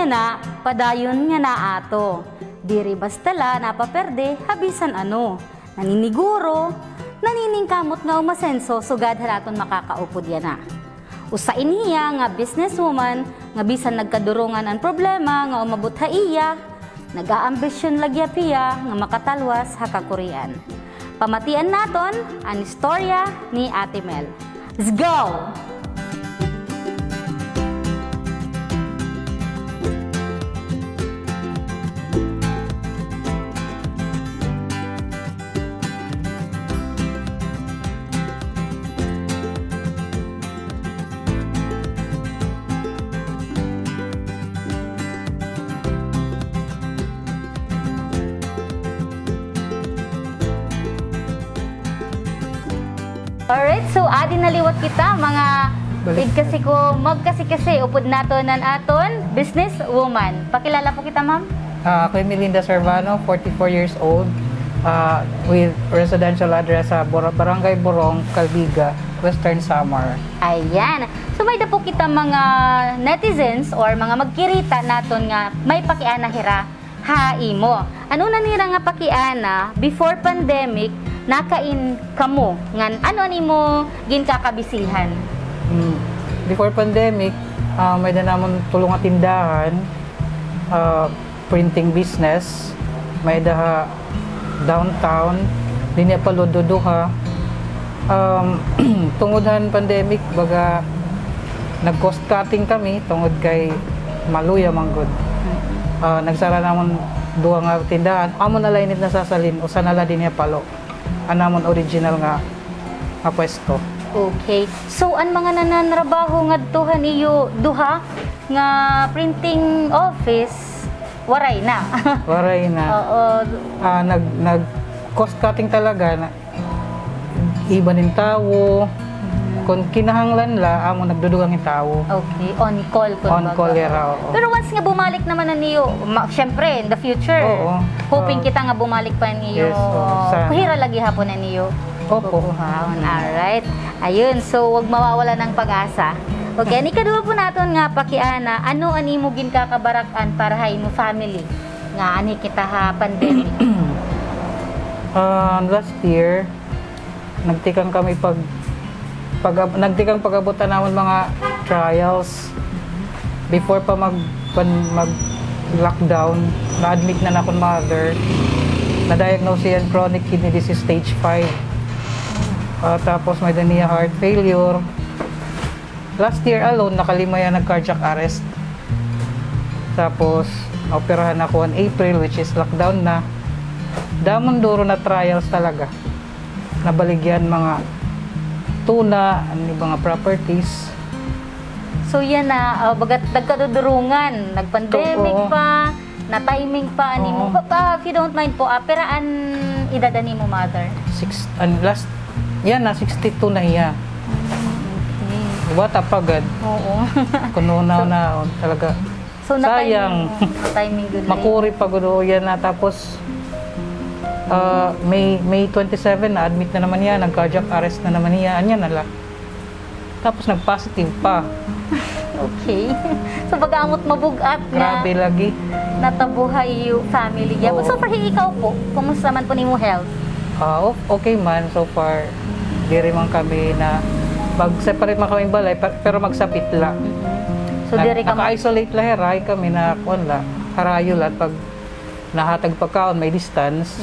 niya na, padayon niya na ato. Diri bastala napaperde, habisan ano. Naniniguro, naniningkamot nga umasenso, sugad halaton makakaupod yan na. Usain niya nga businesswoman, nga bisan nagkadurungan ang problema, nga umabot ha iya, nag-aambisyon lagya piya, nga makatalwas ha kakurian. Pamatian naton ang istorya ni Ate Mel. Let's go! Alright, so adi naliwat kita mga magkasi upod nato nan aton businesswoman. Pakilala po kita, ma'am. Ako Melinda Servano, 44 years old, with residential address sa Barangay Borong, Calbiga, Western Samar. Ayan. So may dapo kita mga netizens or mga magkirita naton nga may pakiana hira ha imo. Ano na nira nga pakiana before pandemic nakain kamo ngan ano nimo gin kakabisihan? Before pandemic, may namon tulong at tindahan, printing business, may daha downtown, linya palududuha. Tungod pandemic, baga nag-cost cutting kami tungod kay maluya manggod. Nagsara namon duha nga tindahan, amo na lainit na sasalin, usa na la din niya palo. Anamon original nga pwesto. Okay. So an mga nananrabaho nga duha nga printing office waray na. Waray na. Oo. Nag cost cutting talaga na iba nin tawo. Kung kinahanglan la amo nagdudugang yung tawo. Okay, on call po. On call era. Oo. Pero once nga bumalik naman na niyo, syempre in the future, Oo. hoping kita nga bumalik pa niyo. Yes, oo. Kuhira lagi hapon na niyo. Opo. Alright. Ayun, so wag mawawala ng pag-asa. Okay, ani kadua po naton nga pakiana, ano ani mo gin kakabarakan para ha imo family nga ani kita ha pandemic. Last year nagtikang kami nagtikang pag-abutan naman mga trials before pa mag lockdown. Na-admit na akong mother, na-diagnose yan chronic kidney disease stage 5. Tapos may niya heart failure. Last year alone nakalima yan nag-cardiac arrest. Tapos operahan ako on April, which is lockdown na. Damon duro na trials talaga, nabaligyan mga tuna, mga properties. So yan na, bagat nagkadudurungan, nagpandemic Oo. pa, na timing pa ani mo. If you don't mind po, peraan edad ni mo mother? Last, yan na, 62 na iya. Okay. Bata pagad. Oo. Kununaw na, talaga. So Sayang. na-timing good lang. Makuri pagod yan na, tapos May 27 na admit na naman yan, nag-cardiac arrest na naman yan, anya nala. Tapos nag-positive pa. Okay. So pag-amot mabugat na Grabe lagi. natabuhay yung family niya. Oo. So far, ikaw po, kumusta man po ni mo health? Okay man, so far, di rin man kami na mag-separate man kami balay, pero magsapit la. So diri ka Naka-isolate la heray kami na kuan la, harayo la pag nahatag pagkaon may distance.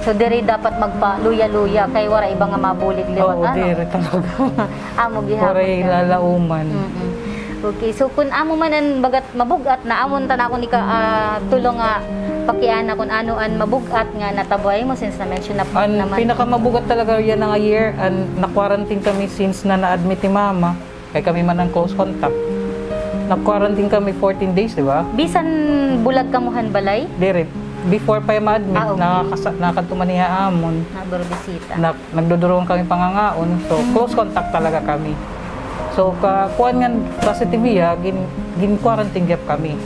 So diri dapat magpa-luya-luya kay wala iba nga mabulig liwat Oo, ano. dire talaga. Amo gihapon. Waray ka. lalauman. Okay, so kun amo manan bagat mabugat na amon tanako ni ka tulong nga pakiana kun ano an mabugat nga natabuhay mo since na mention na Ang naman. pinakamabugat talaga yan nga year, na-quarantine kami since na na-admit ni mama. Kaya kami man ang close contact. Na-quarantine kami 14 days, di ba? Bisan bulag kamuhan balay Dire, before pa yung ma-admit, Okay. nakatuman niya amon. na bisita. Nagdudurong kami pangangaon, so close contact talaga kami. So, kuan nga positive iya, gin-quarantine gap kami.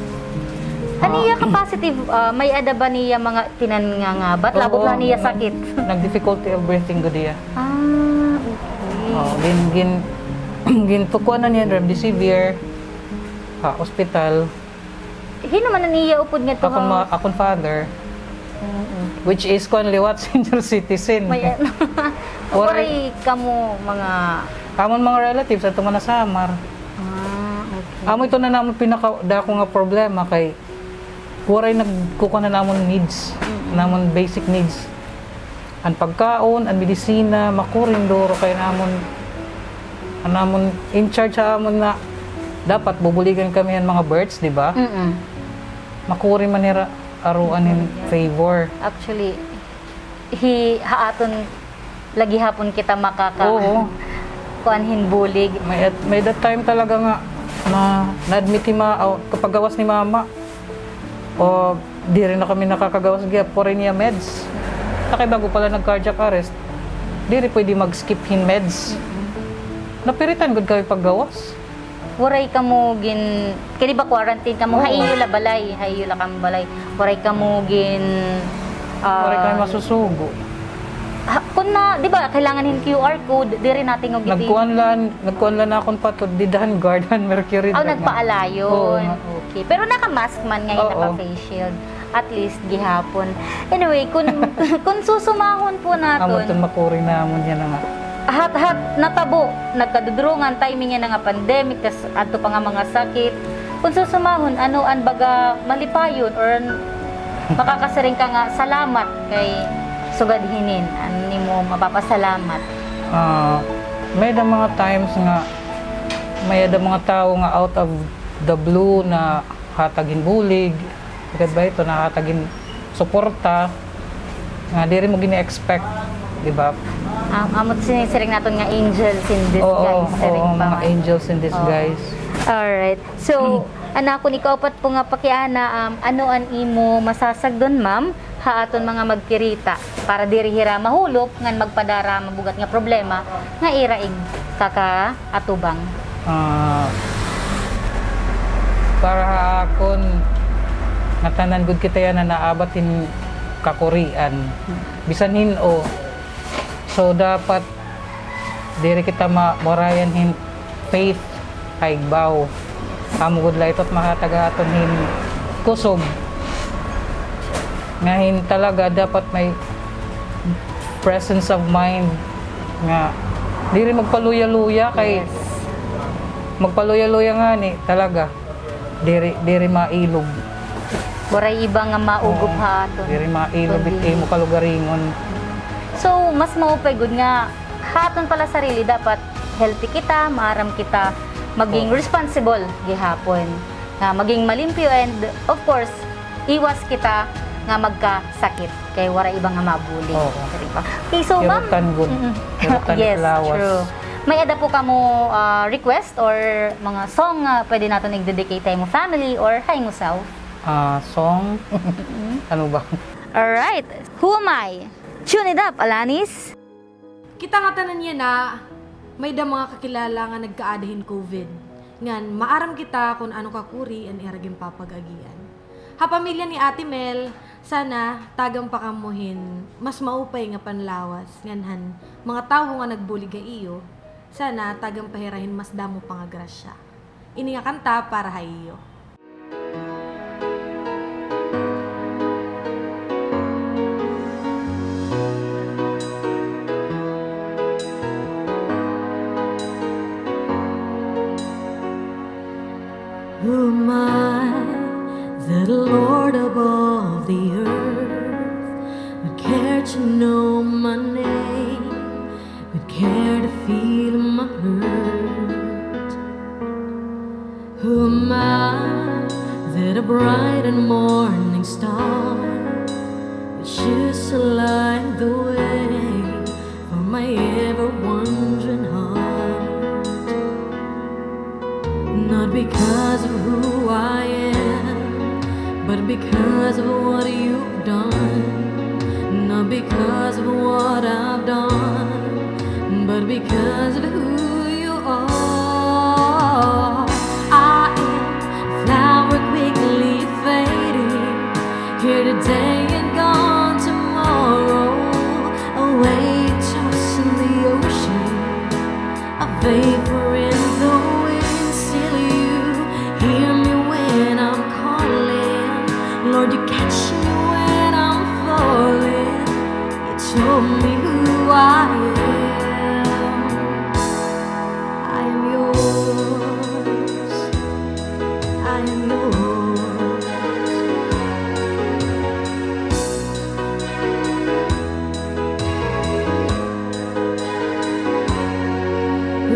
Kaniya ka positive, may ada ba niya mga tinangangabat? Labot Oo. lang niya sakit. Nag-difficulty of breathing ko diya. Okay. Gintukuan na niya, remdesivir, hospital. hinuman na niya upod nga to Akong father, which is kung liwat senior citizen. May Waray ka mo mga... Amon mga relatives at na samar. Okay. Amo ito na naman pinaka-dako nga problema kay waray nagkuha na namon needs, namon basic needs. Ang pagkaon, ang medisina, makuring doro kay namon in charge sa amon na dapat bubuligan kami ang mga birds, di ba? Makuri man nira aruan in favor. Actually, haaton lagi hapon kita Oo. kuanhin bulig. May that time talaga nga na-admit kapag gawas ni mama o di rin na kami nakakagawas gaya po rin niya meds. Nakay bago pala nag-cardiac arrest, di rin pwede mag-skip hin meds. Napiritan good kami paggawas. Waray ka mo kini ba quarantine ka mo? Hayo la balay, hayo la kang balay. Waray ka mo Waray kami masusugo. Kung na, di ba, kailangan hin QR code, di rin natin og Nagkuhan lang akong patod, didahan guardan, mercury. Nagpaalayon. Okay. Pero naka-mask man ngayon, Oo. naka-face shield. At least, gihapon. Anyway, kung susumahon po Amo itong natin, makuri na amon yan nga. hat natabo, nagkadudrungan, timing niya nga pandemic, tas ato pa nga mga sakit. Kung susumahon, an baga malipayon or makakasiring ka nga salamat kay sugadhinin, ani mo mapapasalamat. May da mga times nga may da mga tao nga out of the blue na hatagin bulig, agad ba ito na hatagin suporta nga di rin mo gini-expect, di ba? Amot sinisiring natin nga angels in disguise. Oo, mga angels in disguise. Alright. So, anak ko ni kaupat po nga pakiana, ano an imo masasagdon, ma'am, haaton mga magkirita para dirihira mahulop ngan magpadara mabugat nga problema nga iraig kaka atubang. Para akon natanan gud kita yan na naabatin kakurian bisan hin-o, so dapat diri kita morayan hin faith haigbaw amo gud la itot mahataga aton hin kusog ngahin talaga dapat may presence of mind nga diri magpaluya-luya kay magpaluya-luya nga ni talaga diri mailog. Waray iba nga maugop haaton. Diri mailog iti mo kalugaringon. So, mas maupay gud nga haton pala sarili dapat healthy kita, maaram kita maging responsible gihapon. Nga maging malimpyo and of course, iwas kita nga magkasakit kay wara iba nga mabuli. Okay, so ma'am. Yes, true. May ada po kamo request or mga song nga pwede nato nag-dedicate tayo mo family or hi mo self? Song? Ano ba? Alright. Who am I? Tune it up, Alanis. Kita nga tanan niya na may da mga kakilala nga nagkaadahin COVID. Ngan, maaram kita kung ano kakuri ang iraging papag-agian. Ha pamilya ni Ate Mel, sana tagang pakamuhin, mas maupay nga panlawas. Nganhan, mga tao nga nagbuli ga iyo, sana tagang pahirahin mas damo pang agrasya. Ini nga kanta para ha iyo. Who am I that the Lord above the earth would care to know my name, would care to feel my hurt? Who am I that a bright and morning star would choose to light the way for my ever-wandering heart? Not because of who I am, but because of what you've done. Not because of what I've done, but because of who you are. I am a flower quickly fading, here today and gone tomorrow. A wave tossed in the ocean, a vapor in the wind. Still you hear me when I'm calling.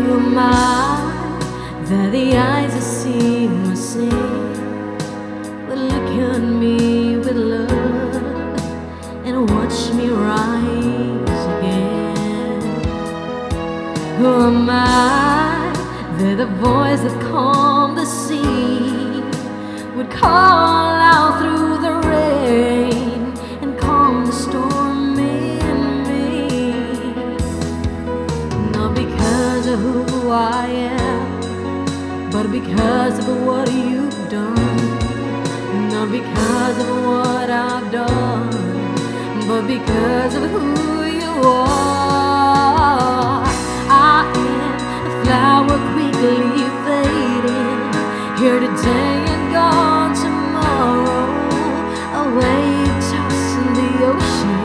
Who am I that the eyes that see must sing? But look at me with love and watch me rise again. Who am I that the voice that calmed the sea would call out through the rain and calm the storm in me? Not because of who I am, but because of what you've done. Not because of what I've done, but because of who you are. I am a flower quickly fading, here today and gone tomorrow. A wave tossing the ocean,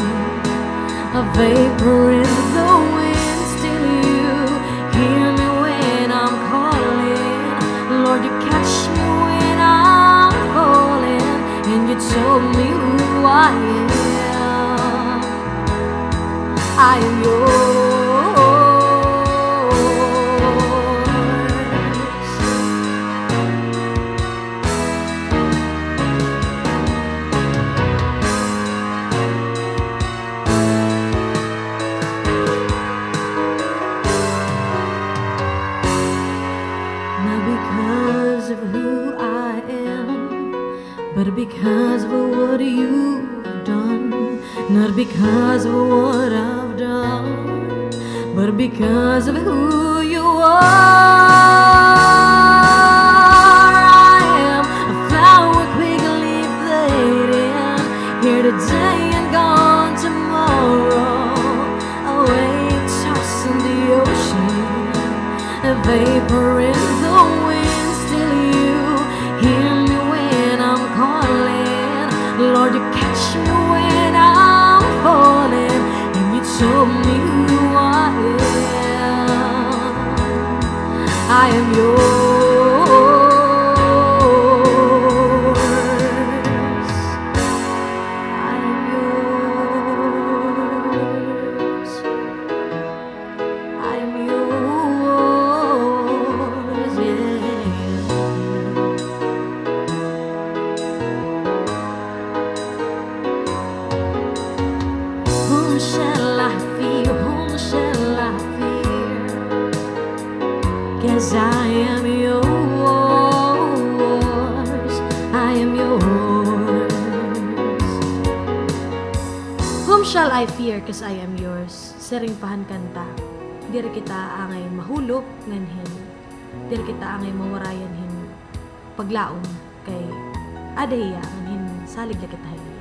a vapor in the wind. Still you hear me when I'm calling. Lord, you catch me when I'm falling, and you told me who I am. I am yours. Not because of who I am, but because of what you've done. Not because of what I've done, but because of who you are. I am a flower quickly fading, here today and gone tomorrow. A wave tossing the ocean, a vapor in the wind. Still you hear me when I'm calling. Lord, you catch me when I'm falling, and you told me who I am. I am yours. I am yours. I am yours, yeah. Whom shall I fear? Whom shall I fear? 'Cause I am yours. I am yours. Whom shall I fear, cause I am yours? Seringpahan kanta. Diri kita angay mahulop nganhin. Diri kita angay mawarayan hin paglaom kay adahiya nganhin salig la kita hiya.